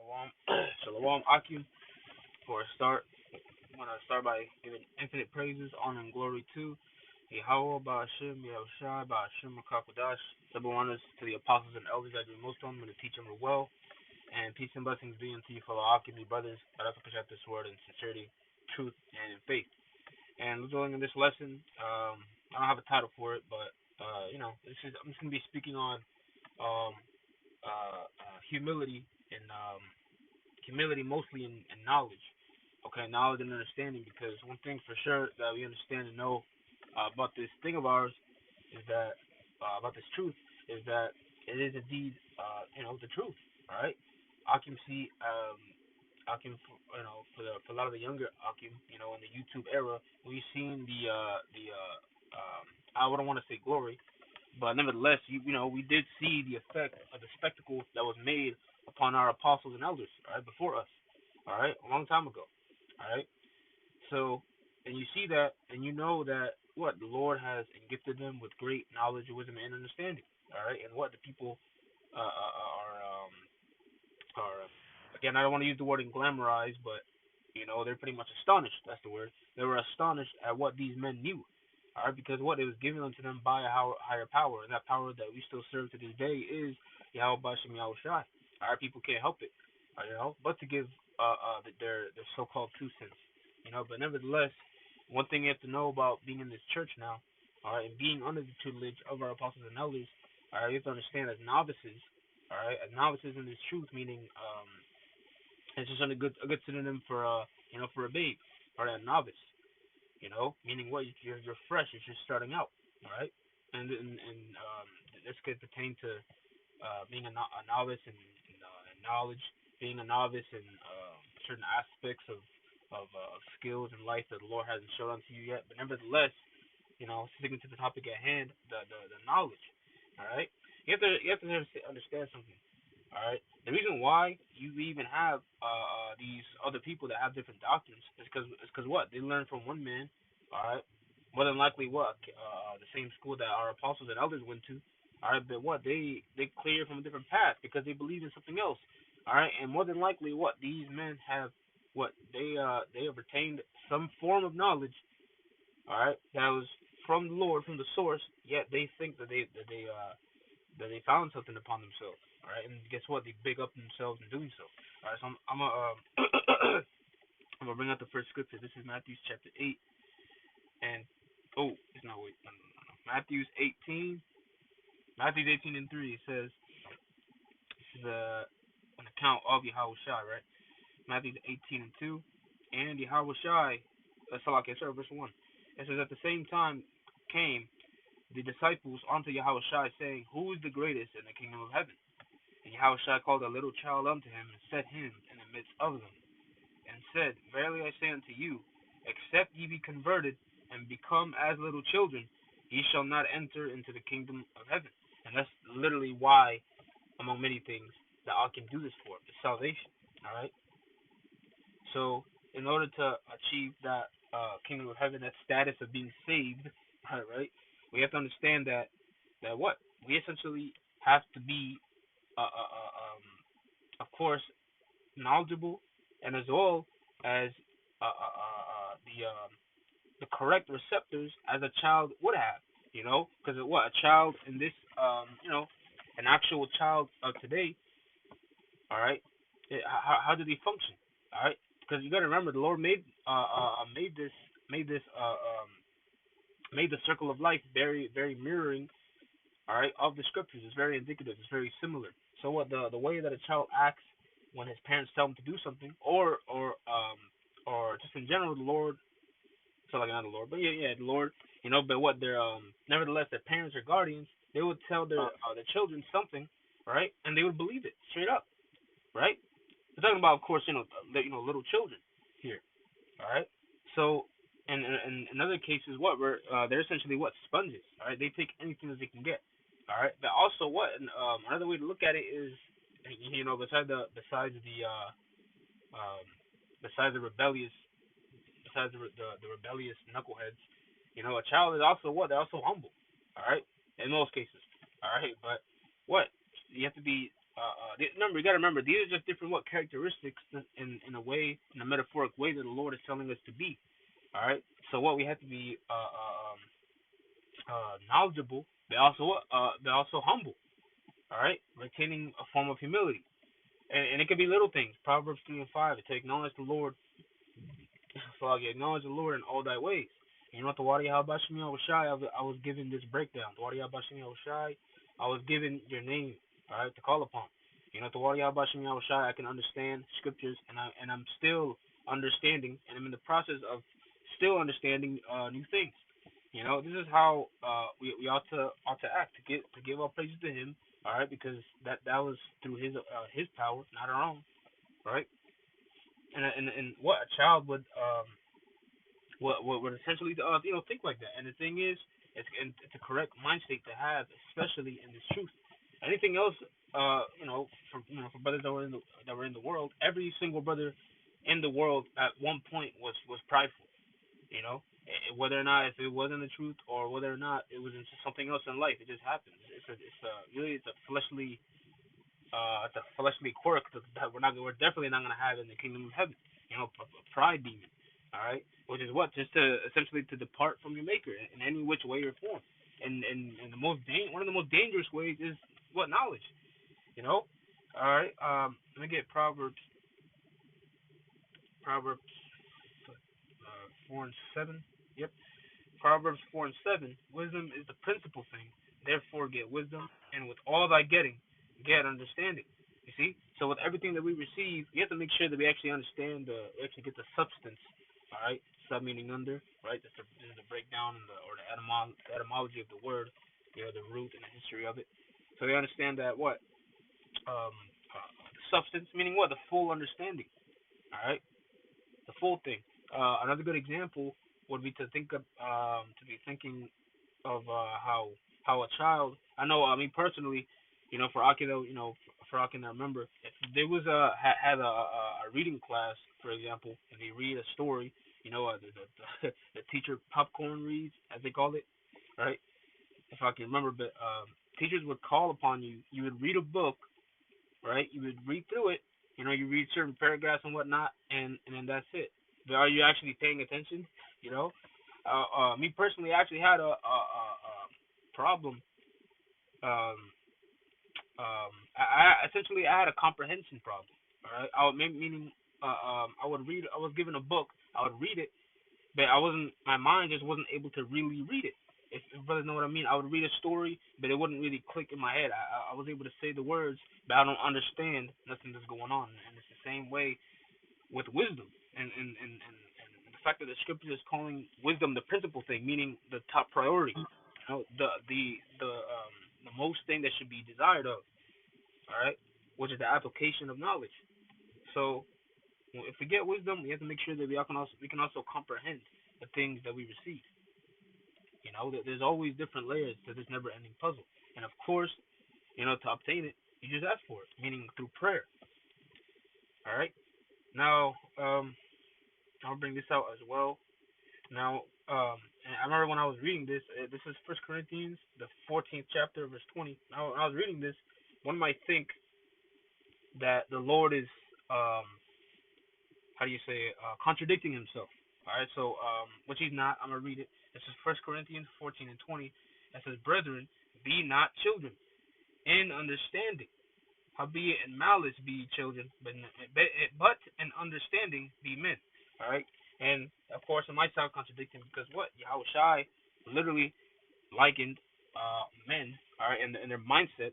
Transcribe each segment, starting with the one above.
Shalom, Shalom Akim. For a start, I want to start by giving infinite praises, honor, and glory to Yahweh, Ba'ashem, Yahushua, Ba'ashem, Makakodash. Double honors to the apostles and elders that do most on them and to teach them well. And peace and blessings be unto you, fellow Akim, brothers, that have to present this word in sincerity, truth, and in faith. And we're doing in this lesson, I don't have a title for it, but, I'm just going to be speaking on um, humility and humility mostly in knowledge. Okay, knowledge and understanding, because one thing for sure that we understand and know about this thing of ours is that about this truth is that it is indeed the truth. All right, Akim see Akim, for a lot of the younger Akim, in the YouTube era, we've seen I wouldn't want to say glory, but nevertheless, we did see the effect of the spectacle that was made upon our apostles and elders, all right, before us, all right, a long time ago, all right. So, and you see that, and you know that what the Lord has gifted them with great knowledge, wisdom, and understanding, all right, and what the people are again, I don't want to use the word glamorize, but they're pretty much astonished. That's the word. They were astonished at what these men knew. All right, because what it was given unto them by a higher power, and that power that we still serve to this day is Yahweh Bashem Yahweh Shai. Our people can't help it, but to give their so-called 2 cents, But nevertheless, one thing you have to know about being in this church now, all right, and being under the tutelage of our apostles and elders, all right, you have to understand as novices, all right, as novices in this truth, meaning it's just a good synonym for for a babe, or a novice, meaning what you're fresh, you're just starting out, all right, and this could pertain to being a novice in knowledge, being a novice in certain aspects of skills in life that the Lord hasn't shown unto you yet, but nevertheless, sticking to the topic at hand, the knowledge, all right, you have to understand something. All right. The reason why you even have these other people that have different doctrines is because what they learn from one man. All right. More than likely, what the same school that our apostles and elders went to. All right, but what they clear from a different path because they believe in something else. All right, and more than likely, what these men have, what they have retained some form of knowledge. All right, that was from the Lord, from the source. Yet they think that they found something upon themselves. All right, and guess what? They big up themselves in doing so. All right, so I'm gonna bring out the first scripture. This is Matthew chapter 8, and it's not wait, no. Matthew's 18, Matthew's 18 and 3. It says this is an account of Yahweh Shai, right? Matthew's 18 and 2, and Yahweh Shai. That's all I can say. Verse 1. It says at the same time came the disciples unto Yahweh Shai, saying, Who is the greatest in the kingdom of heaven? And Yahushua called a little child unto him, and set him in the midst of them, and said, Verily I say unto you, except ye be converted, and become as little children, ye shall not enter into the kingdom of heaven. And that's literally why, among many things, that I can do this for, is salvation. Alright? So, in order to achieve that kingdom of heaven, that status of being saved, right, we have to understand that what? We essentially have to be of course, knowledgeable, and as well as the correct receptors as a child would have. Because what a child in this, an actual child of today, all right, how do they function? All right, because you got to remember the Lord made this made the circle of life very very mirroring, all right, of the scriptures. It's very indicative. It's very similar. So what the way that a child acts when his parents tell him to do something, or just in general, the Lord. So like not the Lord, but yeah, the Lord. But what they're nevertheless, their parents or guardians, they would tell their children something, right, and they would believe it straight up, right. We're talking about, of course, little children here, all right. So, in other cases, what we're they're essentially what sponges, all right. They take anything that they can get, all right. But also, what another way to look at it is, um, besides the rebellious, besides the rebellious knuckleheads, a child is also what they're also humble, all right. In most cases, all right. But what you have to be. Remember, you gotta remember, these are just different what characteristics in a way, in a metaphoric way that the Lord is telling us to be. All right. So what we have to be knowledgeable, but also humble. All right, retaining a form of humility, and it could be little things. Proverbs 3:5, to acknowledge the Lord, so I acknowledge the Lord in all thy ways. And you know what the Wadi Habashimi Awashai, I was given this breakdown. The Wadi Habashimi Awashai, I was given your name, all right, to call upon. You know, the Wadi Habashimi Awashai, I can understand scriptures, and I'm still understanding, and I'm in the process of still understanding new things. You know, this is how we ought to act, to give our praises to Him, all right, because that was through His power, not our own, right? And what a child would essentially think like that. And the thing is, it's a correct mind state to have, especially in this truth. Anything else, for brothers that were in the world, every single brother in the world at one point was prideful. You know, whether or not if it wasn't the truth or whether or not it was into something else in life, it just happens. It's a fleshly quirk that we're definitely not gonna have in the kingdom of heaven. You know, a pride demon. All right, which is what, just to essentially to depart from your maker in any which way or form. And one of the most dangerous ways is what, knowledge. You know. All right. Let me get Proverbs 4:7. Yep. Proverbs 4:7. Wisdom is the principal thing. Therefore, get wisdom, and with all thy getting, get understanding. You see. So with everything that we receive, we have to make sure that we actually understand we actually get the substance. All right. Sub meaning under. Right. This is the breakdown and the etymology of the word. You know, the root and the history of it. So they understand that what substance meaning what, the full understanding. All right. The full thing. Another good example would be to be thinking of how a child. I know. I mean, personally, you know, for Akira, for Akira, I remember if there was had a reading class, for example, and they read a story. You know, the teacher popcorn reads, as they call it, right? If I can remember, but teachers would call upon you. You would read a book, right? You would read through it. You know, you read certain paragraphs and whatnot, and then that's it. But are you actually paying attention? You know, me personally, I actually had a problem. Um, I essentially I had a comprehension problem. All right, meaning I would read. I was given a book. I would read it, but I wasn't. My mind just wasn't able to really read it. If brothers know what I mean, I would read a story, but it wouldn't really click in my head. I was able to say the words, but I don't understand nothing that's going on. And it's the same way with wisdom, and the fact that the scripture is calling wisdom the principal thing, meaning the top priority. You know, the most thing that should be desired of. All right, which is the application of knowledge. So if we get wisdom, we have to make sure that we can also comprehend the things that we receive. You know, there's always different layers to this never-ending puzzle, and of course, you know, to obtain it, you just ask for it, meaning through prayer. All right. Now, I'll bring this out as well. Now, and I remember when I was reading this. This is First Corinthians, the 14th chapter, verse 20. Now, when I was reading this, one might think that the Lord is, how do you say, contradicting himself. All right, so which he's not. I'm gonna read it. This is First Corinthians 14 and 20. It says, "Brethren, be not children in understanding, howbeit in malice be children, but in understanding be men." All right, and of course it might sound contradicting because what Yahushai literally likened men, all right, and their mindset,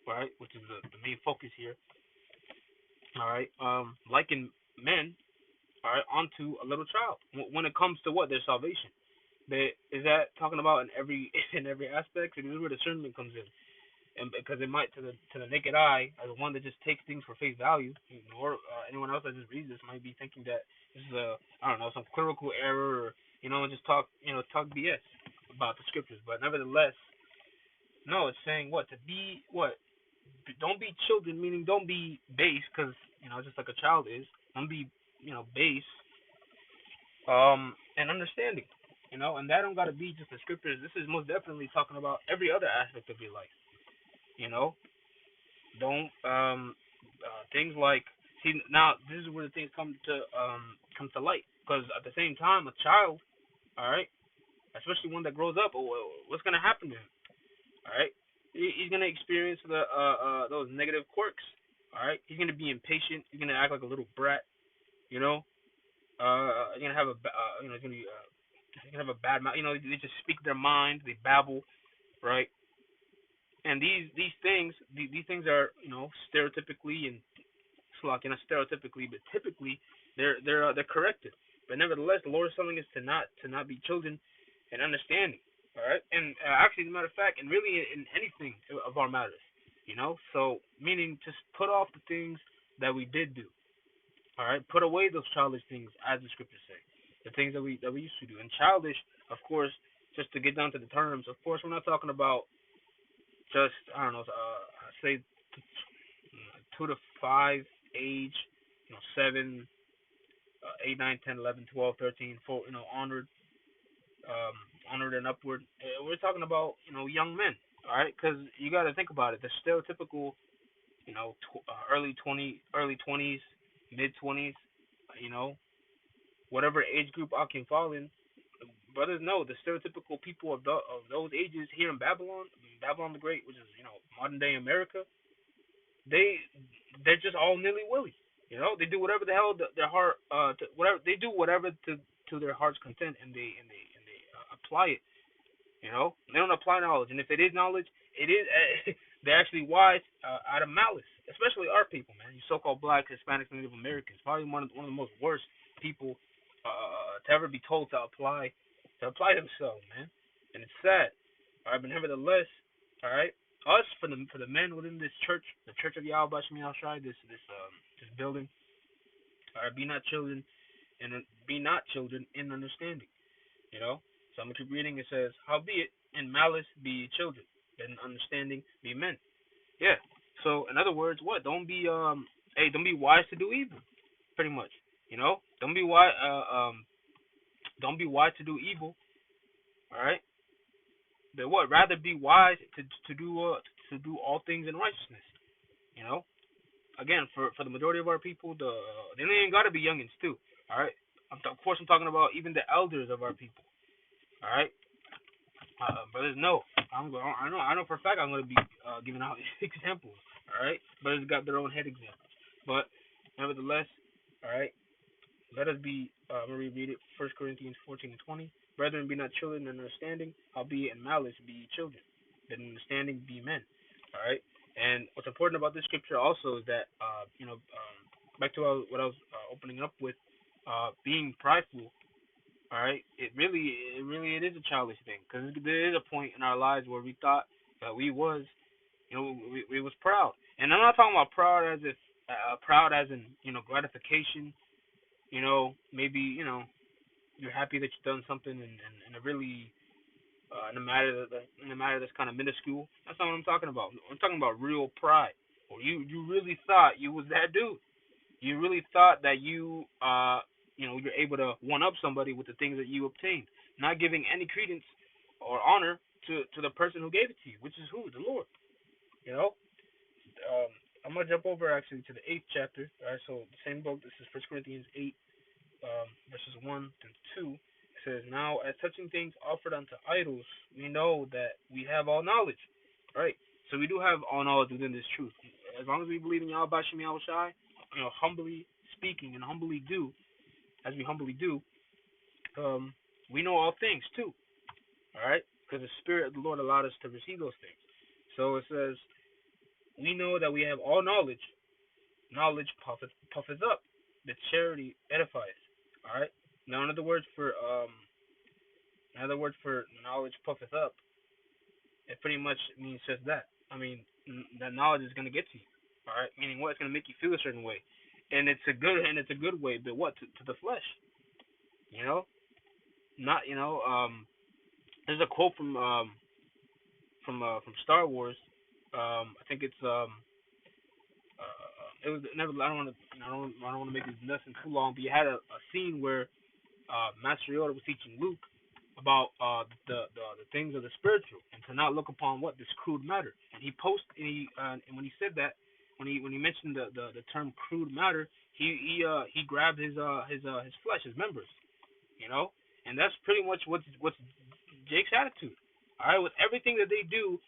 all right, which is the main focus here, all right, liken men, all right, onto a little child when it comes to what, their salvation. Is that talking about in every in every aspect? Because this is where discernment comes in, and because it might to the naked eye, as one that just takes things for face value, or anyone else that just reads this might be thinking that this is I don't know, some clerical error, or just talk BS about the scriptures. But nevertheless, no, it's saying what, to be what, don't be children, meaning don't be base, because just like a child is, don't be base, and understanding. And that don't gotta be just the scriptures. This is most definitely talking about every other aspect of your life. You know, Don't things like, see, now this is where the things come to light, because at the same time a child, all right, especially one that grows up, what's gonna happen to him? All right, he's gonna experience those negative quirks. All right, he's gonna be impatient. He's gonna act like a little brat. You know, he's gonna have he's gonna have a bad mouth. You know, they just speak their mind. They babble, right? And these things these things are, stereotypically, and slack, not stereotypically, but typically they're corrected. But nevertheless, the Lord is telling us to not be children in understanding. All right, and actually, as a matter of fact, and really in anything of our matters, So meaning, just put off the things that we did do. All right, put away those childish things, as the scriptures say, the things that we used to do. And childish, of course, just to get down to the terms. Of course, we're not talking about just, I don't know, say 2 to 5 age, 7, 8, 9, 10, 11, 12, 13, 4, onward, onward and upward. We're talking about, young men, all right? Because you got to think about it. The stereotypical, early 20s, mid 20s, you know, whatever age group I can fall in. Brothers know the stereotypical people of those ages here in Babylon the Great, which is, modern day America. they they're just all nilly willy. They do whatever the hell their heart whatever they do whatever to their heart's content, and they apply it. They don't apply knowledge, and if it is knowledge, it is they're actually wise out of malice. Especially our people, man. You so-called blacks, Hispanics, Native Americans, probably one of the most worst people to ever be told to apply themselves, man. And it's sad. All right, but nevertheless, all right, us for the men within this church, the Church of Yahweh Shemi Shai, this building. All right, be not children in understanding. You know. So I'm gonna keep reading. It says, "Howbeit in malice be children, but in understanding be men." Yeah. So in other words, what? Don't be wise to do evil. Pretty much. Don't be wise. Don't be wise to do evil. All right. But what? Rather be wise to do all things in righteousness. You know. Again, for the majority of our people, they ain't gotta be youngins too. All right. Of course, I'm talking about even the elders of our people. All right. Brothers, no. I know for a fact I'm gonna be giving out examples. All right. Brothers got their own head examples, but nevertheless, all right. Let us be. I'm gonna reread it. 1 Corinthians 14:20. Brethren, be not children in understanding, howbeit in malice be ye children, but in understanding be men. All right. And what's important about this scripture also is that, back to what I was opening up with, being prideful. All right. It is a childish thing, because there is a point in our lives where we thought that we was proud. And I'm not talking about proud as if proud as in, gratification. Maybe, you're happy that you've done something, in a really in a matter that's kind of minuscule. That's not what I'm talking about. I'm talking about real pride. Or you really thought you was that dude. You really thought that you're able to one up somebody with the things that you obtained, not giving any credence or honor to the person who gave it to you, which is who? The Lord. You know. I'm gonna jump over actually to the 8th chapter. All right, so the same book. This is 1 Corinthians 8, verses 1 through 2. It says, "Now as touching things offered unto idols, we know that we have all knowledge." Right. So we do have all knowledge within this truth. As long as we believe in Yahweh Shem Yahweh Shai, humbly speaking and humbly do, as we humbly do, we know all things too. All right, because the Spirit of the Lord allowed us to receive those things. So it says, we know that we have all knowledge. Knowledge puffeth up, but charity edifies. All right. Now, in other words for knowledge puffeth up, it pretty much means just that. I mean, that knowledge is gonna get to you. All right. Meaning what? It's gonna make you feel a certain way, and it's a good way. But what? To the flesh. You know. Not. There's a quote from Star Wars. I think it's it was never. I don't want to make this lesson too long, but you had a scene where Master Yoda was teaching Luke about the things of the spiritual, and to not look upon what this crude matter. And he and when he said that, when he mentioned the term crude matter, he grabbed his flesh, his members, you know, and that's pretty much what's Jake's attitude. All right, with everything that they do,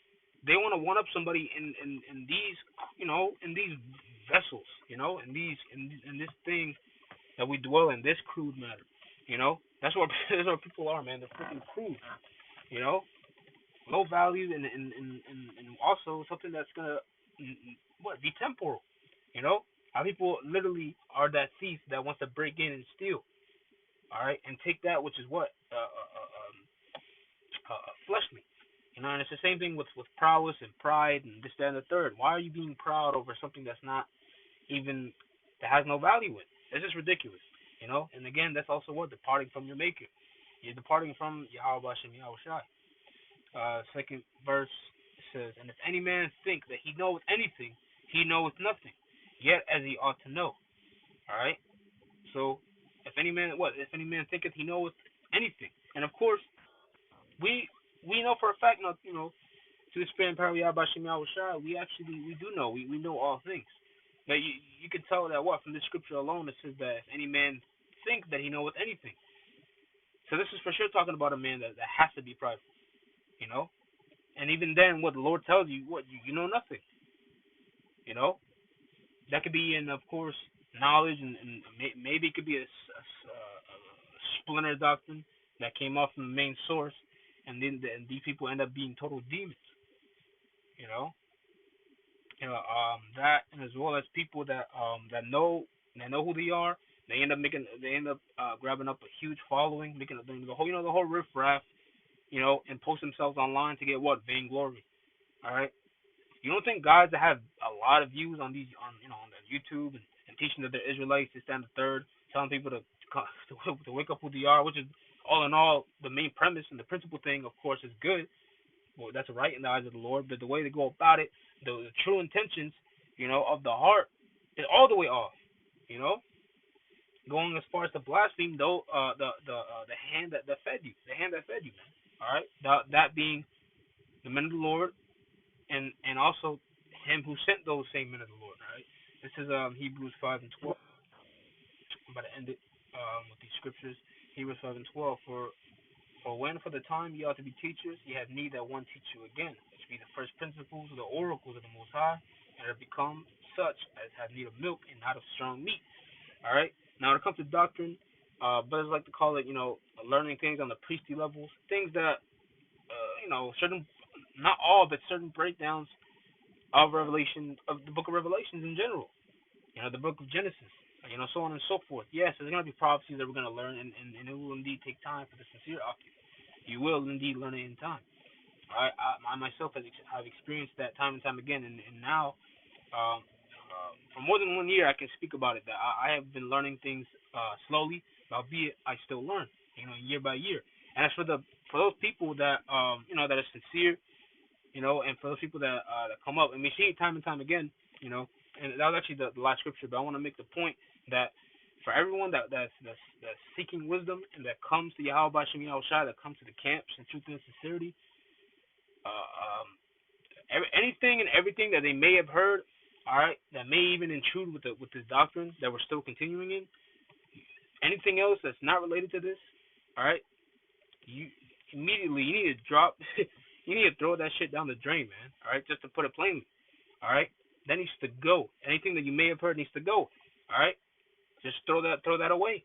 they want to one up somebody in these, in these vessels, in this thing that we dwell in, this crude matter. That's what that's what people are, man. They're freaking crude. You know, low value and also something that's gonna what be temporal. How people literally are that thief that wants to break in and steal. All right, and take that which is what fleshly. And it's the same thing with prowess and pride and this, that, and the third. Why are you being proud over something that's not even that has no value in? It's just ridiculous. And again, that's also what departing from your maker. You're departing from Yahweh Hashem Yahweh Shai. Second verse says, "And if any man think that he knoweth anything, he knoweth nothing, yet as he ought to know." All right. So, if any man thinketh he knoweth anything, and of course we know for a fact, not to expand power Yahweh Hashem Yahweh Shai, we do know we know all things. Now you can tell that what from this scripture alone it says that if any man think that he knoweth anything. So this is for sure talking about a man that has to be prideful, you know. And even then, what the Lord tells you, what you know nothing, you know. That could be in, of course, knowledge, and maybe it could be a splinter doctrine that came off from the main source, and then these people end up being total demons, you know. That, and as well as people that know who they are. They end up grabbing up a huge following, making the whole riffraff, and post themselves online to get what vainglory. All right. You don't think guys that have a lot of views on on the YouTube and teaching that they're Israelites, to stand the third, telling people to wake up who they are, which is all in all the main premise and the principal thing, of course, is good. Well, that's right in the eyes of the Lord, but the way they go about it, the true intentions, of the heart, is all the way off. You know, going as far as to blaspheme, though, the hand that fed you, man. All right, that being the men of the Lord, and also him who sent those same men of the Lord. All right, this is Hebrews 5:12. I'm about to end it with these scriptures. Hebrews 5:12. For when for the time ye ought to be teachers, ye have need that one teach you again, which be the first principles of the oracles of the Most High, and are become such as have need of milk and not of strong meat. All right. Now, when it comes to doctrine, brothers like to call it, learning things on the priestly levels, things that, certain, not all, but certain breakdowns of Revelation, of the book of Revelations in general. The book of Genesis, so on and so forth. Yes, there's going to be prophecies that we're going to learn, and it will indeed take time for the sincere octave. You will indeed learn it in time. I myself have experienced that time and time again, and now, for more than 1 year, I can speak about it. That I have been learning things slowly, albeit I still learn, year by year. And as for those people that that are sincere, and for those people that come up, and we see it time and time again, and that was actually the last scripture. But I want to make the point that for everyone that's seeking wisdom and that comes to Yahweh Bashem Yahushua, that comes to the camps in truth and sincerity, uh, anything and everything that they may have heard, all right, that may even intrude with this doctrine that we're still continuing in, anything else that's not related to this, all right, you immediately you need to drop, you need to throw that shit down the drain, man. All right, just to put it plainly. All right, that needs to go. Anything that you may have heard needs to go. All right, just throw that away.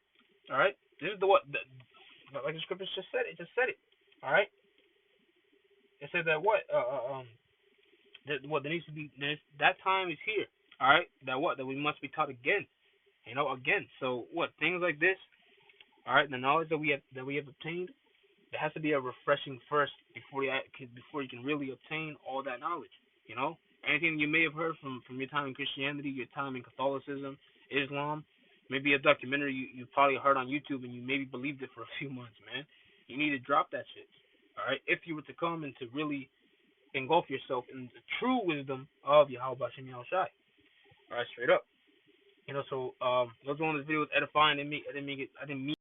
All right, this is like the scriptures just said it. Just said it. All right, it said that that needs to be, that time is here. All right, that we must be taught again. Again. So things like this. All right, the knowledge that we have obtained, there has to be a refreshing first before you can really obtain all that knowledge. Anything you may have heard from your time in Christianity, your time in Catholicism, Islam, maybe a documentary you probably heard on YouTube and you maybe believed it for a few months, man. You need to drop that shit. All right, if you were to come and to really engulf yourself in the true wisdom of Yahweh Bashem Yahushai. All right, straight up. So those one of this video was edifying. I didn't mean